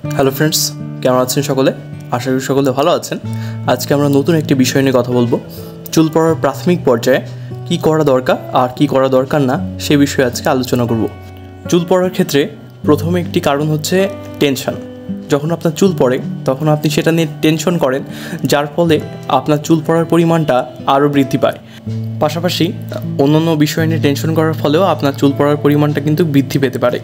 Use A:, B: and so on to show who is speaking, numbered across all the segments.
A: Hello friends, কেমন আছেন সকলে? আশা করি সকলে ভালো আছেন। আজকে আমরা নতুন একটি বিষয় নিয়ে কথা বলবো। চুল পড়ার প্রাথমিক পর্যায়ে কি করা দরকার আর কি করা দরকার না সে বিষয়ে আজকে আলোচনা করব। চুল পড়ার ক্ষেত্রে প্রথমে একটি কারণ হচ্ছে টেনশন। যখন আপনার চুল পড়ে তখন আপনি সেটা নিয়ে টেনশন করেন, যার ফলে আপনার চুল পড়ার পরিমাণটা আরও বৃদ্ধি পায়। পাশাপাশি অন্যান্য বিষয় নিয়ে টেনশন করার ফলেও আপনার চুল পড়ার পরিমাণটা কিন্তু বৃদ্ধি পেতে পারে।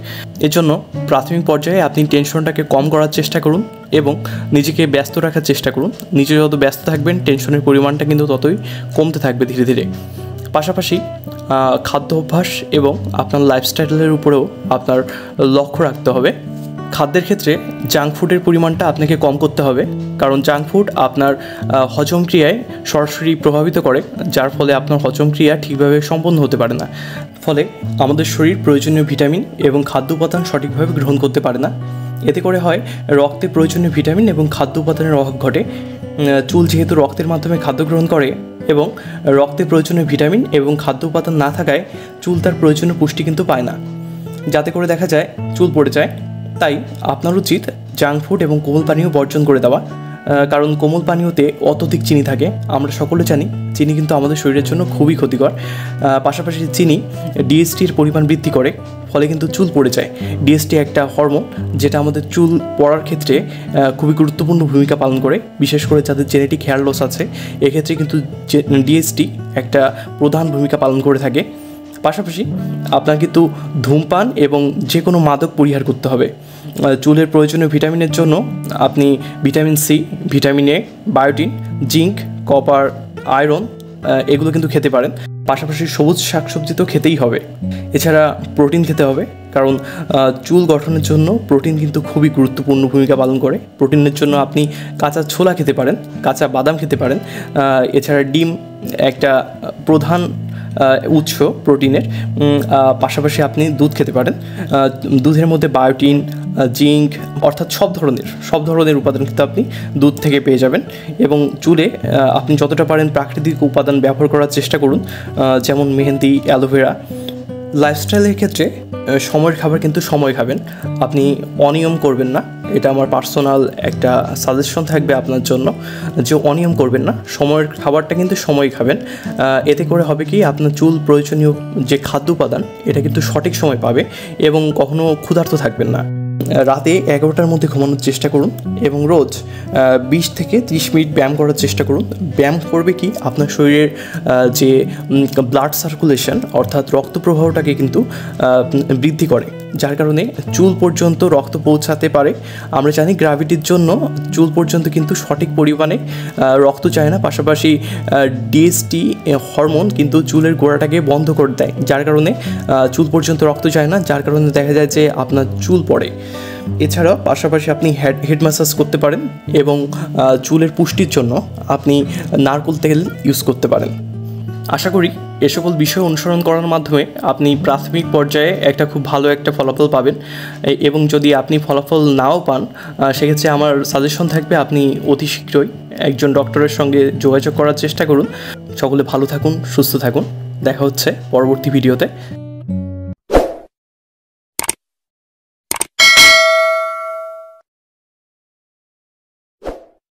A: এজন্য প্রাথমিক পর্যায়ে আপনি টেনশনটাকে কম করার চেষ্টা করুন এবং নিজেকে ব্যস্ত রাখার চেষ্টা করুন। নিজে যত ব্যস্ত থাকবেন টেনশনের পরিমাণটা কিন্তু ততই কমতে থাকবে ধীরে ধীরে। পাশাপাশি খাদ্য অভ্যাস এবং আপনার লাইফস্টাইলের উপরেও আপনার লক্ষ্য রাখতে হবে। খাদ্যের ক্ষেত্রে জাঙ্ক ফুডের পরিমাণটা আপনাকে কম করতে হবে, কারণ জাঙ্ক ফুড আপনার হজম ক্রিয়ায় সরাসরি প্রভাবিত করে, যার ফলে আপনার হজম ক্রিয়া ঠিকভাবে সম্পন্ন হতে পারে না। ফলে আমাদের শরীর প্রয়োজনীয় ভিটামিন এবং খাদ্য উপাদান সঠিকভাবে গ্রহণ করতে পারে না। এতে করে হয় রক্তে প্রয়োজনীয় ভিটামিন এবং খাদ্য উপাদানের অভাব ঘটে। চুল যেহেতু রক্তের মাধ্যমে খাদ্য গ্রহণ করে এবং রক্তে প্রয়োজনীয় ভিটামিন এবং খাদ্য উপাদান না থাকায় চুল তার প্রয়োজনীয় পুষ্টি কিন্তু পায় না, যাতে করে দেখা যায় চুল পড়ে যায়। তাই আপনার উচিত জাঙ্ক ফুড এবং কোমল পানীয় বর্জন করে দেওয়া, কারণ কোমল পানীয়তে অত্যধিক চিনি থাকে। আমরা সকলে জানি চিনি কিন্তু আমাদের শরীরের জন্য খুবই ক্ষতিকর। পাশাপাশি চিনি ডিএসটির পরিমাণ বৃদ্ধি করে, ফলে কিন্তু চুল পড়ে যায়। ডিএসটি একটা হরমোন যেটা আমাদের চুল পড়ার ক্ষেত্রে খুবই গুরুত্বপূর্ণ ভূমিকা পালন করে, বিশেষ করে যাদের জেনেটিক হেয়ার লস আছে এক্ষেত্রে কিন্তু ডিএসটি একটা প্রধান ভূমিকা পালন করে থাকে। পাশাপাশি আপনার কিন্তু ধূমপান এবং যে কোনো মাদক পরিহার করতে হবে। চুলের প্রয়োজনীয় ভিটামিনের জন্য আপনি vitamin C, vitamin A, biotin, zinc, copper, iron এগুলো কিন্তু খেতে পারেন। পাশাপাশি সবুজ শাকসবজি তো খেতেই হবে। এছাড়া প্রোটিন খেতে হবে, কারণ চুল গঠনের জন্য প্রোটিন কিন্তু খুবই গুরুত্বপূর্ণ ভূমিকা পালন করে। প্রোটিনের জন্য আপনি কাঁচা ছোলা খেতে পারেন, কাঁচা বাদাম খেতে পারেন। এছাড়া ডিম একটা প্রধান উৎস প্রোটিনের। পাশাপাশি আপনি দুধ খেতে পারেন। দুধের মধ্যে বায়োটিন, জিঙ্ক অর্থাৎ সব ধরনের উপাদান কিন্তু আপনি দুধ থেকে পেয়ে যাবেন। এবং চুলে আপনি যতটা পারেন প্রাকৃতিক উপাদান ব্যবহার করার চেষ্টা করুন, যেমন মেহেন্দি, অ্যালোভেরা। লাইফস্টাইলের ক্ষেত্রে সময়ের খাবার কিন্তু সময় খাবেন, আপনি অনিয়ম করবেন না। এটা আমার পার্সোনাল একটা সাজেশন থাকবে আপনার জন্য, যে অনিয়ম করবেন না, সময়ের খাবারটা কিন্তু সময় খাবেন। এতে করে হবে কি, আপনার চুল প্রয়োজনীয় যে খাদ্য উপাদান এটা কিন্তু সঠিক সময় পাবে এবং কখনো ক্ষুধার্ত থাকবেন না। রাতে 11টার মধ্যে ঘুমানোর চেষ্টা করুন এবং রোজ 20 থেকে 30 মিনিট ব্যায়াম করার চেষ্টা করুন। ব্যায়াম করবে কি, আপনার শরীরের যে ব্লাড সার্কুলেশন অর্থাৎ রক্ত প্রবাহটাকে কিন্তু বৃদ্ধি করে, যার কারণে চুল পর্যন্ত রক্ত পৌঁছাতে পারে। আমরা জানি গ্র্যাভিটির জন্য চুল পর্যন্ত কিন্তু সঠিক পরিমাণে রক্ত যায় না। পাশাপাশি ডিএসটি হরমোন কিন্তু চুলের গোড়াটাকে বন্ধ করে দেয়, যার কারণে চুল পর্যন্ত রক্ত যায় না, যার কারণে দেখা যায় যে আপনার চুল পড়ে। এছাড়াও পাশাপাশি আপনি হেড ম্যাসাজ করতে পারেন এবং চুলের পুষ্টির জন্য আপনি নারকেল তেল ইউজ করতে পারেন। আশা করি এ সকল বিষয় অনুসরণ করার মাধ্যমে আপনি প্রাথমিক পর্যায়ে একটা খুব ভালো একটা ফলাফল পাবেন। এবং যদি আপনি ফলাফল নাও পান, সেক্ষেত্রে আমার সাজেশন থাকবে আপনি অতি শীঘ্রই একজন ডক্টরের সঙ্গে যোগাযোগ করার চেষ্টা করুন। সকলে ভালো থাকুন, সুস্থ থাকুন। দেখা হচ্ছে পরবর্তী ভিডিওতে।